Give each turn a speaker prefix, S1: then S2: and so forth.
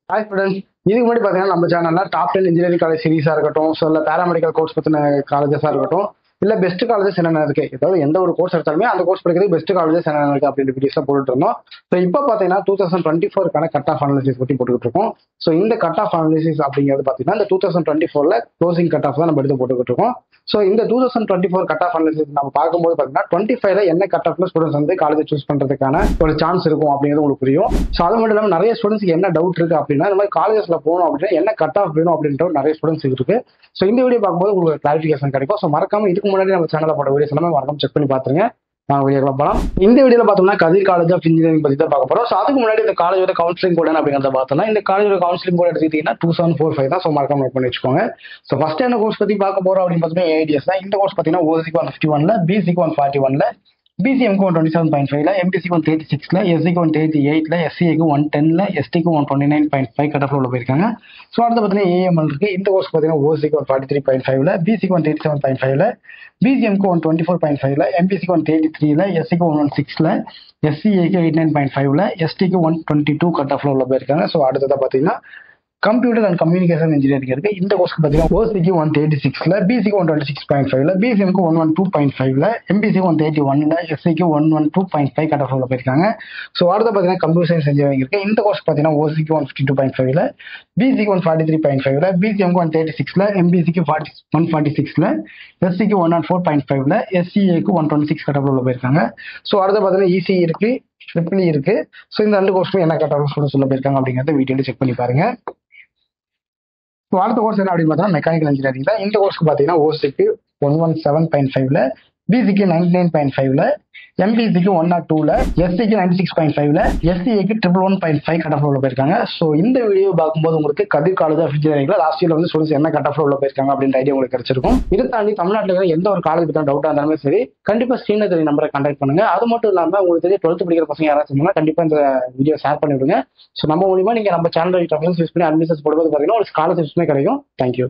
S1: Hi students, இதுக்கு முன்னாடி பார்த்தீங்கன்னா நம்ம சேனல்ல டாப் 10 இன்ஜினியரிங் காலேஜ் சீரிஸா இருக்கட்டும், ஸோ இல்லை பேராமெடிக்கல் கோர்ஸ் பற்றின காலேஜஸாக இருக்கட்டும், இல்லை பெஸ்ட் காலேஜஸ் என்னென்ன இருக்கு, ஏதாவது எந்த ஒரு கோர்ஸ் எடுத்தாலுமே அந்த கோர்ஸ் படிக்கிறது பெஸ்ட் காலேஜஸ் என்னென்ன இருக்கு அப்படின்ற வீடியோஸ்லாம் போட்டுட்டு இருந்தோம். ஸோ இப்போ பார்த்தீங்கன்னா 2024 கட் ஆஃப் அனாலிசிஸ் பற்றி போட்டுக்கிட்டு இருக்கோம். ஸோ இந்த கட் ஆஃப் அனாலிசிஸ் அப்படிங்கிறது பார்த்தீங்கன்னா இந்த 2024 க்ளோசிங் கட் ஆஃப் தான் நம்ம எடுத்து போட்டுக்கிட்டு இருக்கோம். ஸோ இந்த 2024 கட் ஆஃப் அனாலிசிஸ் நம்ம பார்க்கும்போது பார்த்தீங்கன்னா 25ல என்ன கட் ஆஃப்ல ஸ்டூடெண்ட்ஸ் வந்து காலேஜ் சூஸ் பண்றதுக்கான ஒரு சான்ஸ் இருக்கும் அப்படிங்கிறது உங்களுக்கு புரியும். ஸோ அது மட்டும் இல்லாமல் நிறைய ஸ்டூடெண்ட்ஸ்க்கு என்ன டவுட் இருக்கு அப்படின்னா, இந்த மாதிரி காலேஜஸ்ல போகணும் அப்படின்னா என்ன கட் ஆஃப் வேணும் அப்படின்ற நிறைய ஸ்டூடெண்ட்ஸ் இருக்கு. ஸோ இந்த வீடியோ பார்க்கும்போது உங்களுக்கு கிளாரிஃபிகேஷன் கிடைக்கும். ஸோ மறக்காம இதுக்கு முன்னாடி நம்ம சேனலில் போட்ட வீடியோஸ் எல்லாமே மறக்காம செக் பண்ணி பார்த்துருங்க. போகலாம். இந்த வீடியோல பார்த்தோம்னா கதிர் காலேஜ் ஆஃப் இன்ஜினியரிங் பத்தி தான் பார்க்க போறோம். ஸோ அதுக்கு முன்னாடி இந்த காலேஜோட கவுன்சிலிங் கோட் அப்படிங்கிறத பார்த்தோம்னா, இந்த காலேஜோட கவுன்சிலிங் கோட் எடுத்துக்கிட்டீங்கன்னா 2745 தான். ஸோ மறக்காம நோட் பண்ணி வச்சுக்கோங்க. ஸோ ஃபர்ஸ்ட் என்ன கோர்ஸ் பத்தி பார்க்க போறோம் அப்படின்னு பார்த்தோம்னா ஏஐடிஎஸ் தான். இந்த கோர்ஸ் பார்த்தீங்கன்னா ஓசிக்கு 151ல, பிசிக்கு 141ல, பிசிஎம்க்கு 127.5ல, எம்பிசிக்கு 136ல, எஸ்சிக்கு 188ல, எஸ்சிஏக்கு 110ல, எஸ்டிக்கு 129.5 கட் ஆஃப்ல உள்ள போயிருக்காங்க. ஸோ அடுத்து பார்த்தீங்கன்னா ஏஎம்எல் இருக்கு. இந்த கோர்ஸ் பார்த்தீங்கன்னா ஓசிக்கு 143.5ல, பிசிக்கு 187.5ல, பிசிஎம்க்கு 124.5ல, எம்பிசிக்கு 183ல, எஸ்சிக்கு 116ல, எஸ்சிஏக்கு 89.5ல, எஸ்டிக்கு 122 கட் ஆஃப்ல உள்ள போயிருக்காங்க. ஸோ அடுத்ததான் பார்த்தீங்கன்னா கம்ப்யூட்டர் அண்ட் கம்யூனிகேஷன் இன்ஜினியரிங் இருக்கு. இந்த கோர்ஸ்க்கு பார்த்தீங்கன்னா ஓசிக்கு 136ல, பிசிக்கு 126.5ல, பிசிஎம்க்கு 112.5ல, எம்பிசிக்கு 181ல, எஸ்சிக்கு 112.5 கட் ஆஃப்ல போயிருக்காங்க. ஸோ அடுத்த பார்த்தீங்கன்னா கம்ப்யூட்டர் சயின்ஸ் இன்ஜினியரிங் இருக்கு. இந்த கோர்ஸ் பார்த்தீங்கன்னா ஓசிக்கு 152.5ல, பிசிக்கு 143.5ல, பிசிஎம்க்கு 136ல, எம்பிசிக்கு 146ல, எஸ்சிக்கு 104.5ல, எஸ்சிஏக்கு 126 கட் ஆஃப்ல போயிருக்காங்க. ஸோ அடுத்த பார்த்தீங்கன்னா இசி இருக்கு, ட்ரிபிள் இருக்கு. ஸோ இந்த ரெண்டு கோர்ஸ்க்கும் என்ன கட் ஆஃப் சொல்ல போயிருக்காங்க அப்படிங்கிறத வீடியோல செக் பண்ணி பாருங்க. அடுத்த கோர்ஸ் என்ன அப்படின்னு பார்த்தா மெக்கானிக்கல் இன்ஜினியரிங் தான். இந்த கோர்ஸ்க்கு பார்த்தீங்கன்னா ஓசிக்கு 117.5ல, பிசிக்கு 99.5ல, எம்பிசிக்கு 102ல, எஸ்சிக்கு 96.5ல, எஸ்சிஏக்கு 111.5 கட் ஆஃப்ல உள்ள போயிருக்காங்க. ஸோ இந்த வீடியோ பார்க்கும்போது உங்களுக்கு கதிர் காலேஜ் ஆஃப் இன்ஜினியரிங்ல லாஸ்ட் இயர்ல வந்து ஸ்டூடெண்ட்ஸ் என்ன கட் ஆஃப்ல உள்ள போயிருக்காங்க அப்படின்ற ஐடியா உங்களுக்கு கிடைச்சிருக்கும். இதை தாண்டி தமிழ்நாட்டில் இருக்கிற எந்த ஒரு காலேஜ் பற்றி டவுட்டா இருந்தாலுமே சரி, கண்டிப்பா ஸ்க்ரீன்ல தெரிய நம்பரை கான்டாக்ட் பண்ணுங்க. அது மட்டும் இல்லாம உங்களுக்கு தெரிஞ்ச 12th படிக்கிற பசங்க யாராச்சும் இருந்தாலும் கண்டிப்பா இந்த வீடியோ ஷேர் பண்ணி விடுங்க. ஸோ நம்ம மூலியமா நீங்க நம்ம சேனல் ரெஃபரன்ஸ் யூஸ் பண்ணி அட்மிஷன்ஸ் போடும்போது பார்த்தீங்கன்னா ஒரு ஸ்காலர்ஷிப்ஸ்மே கிடைக்கும். தேங்க்யூ.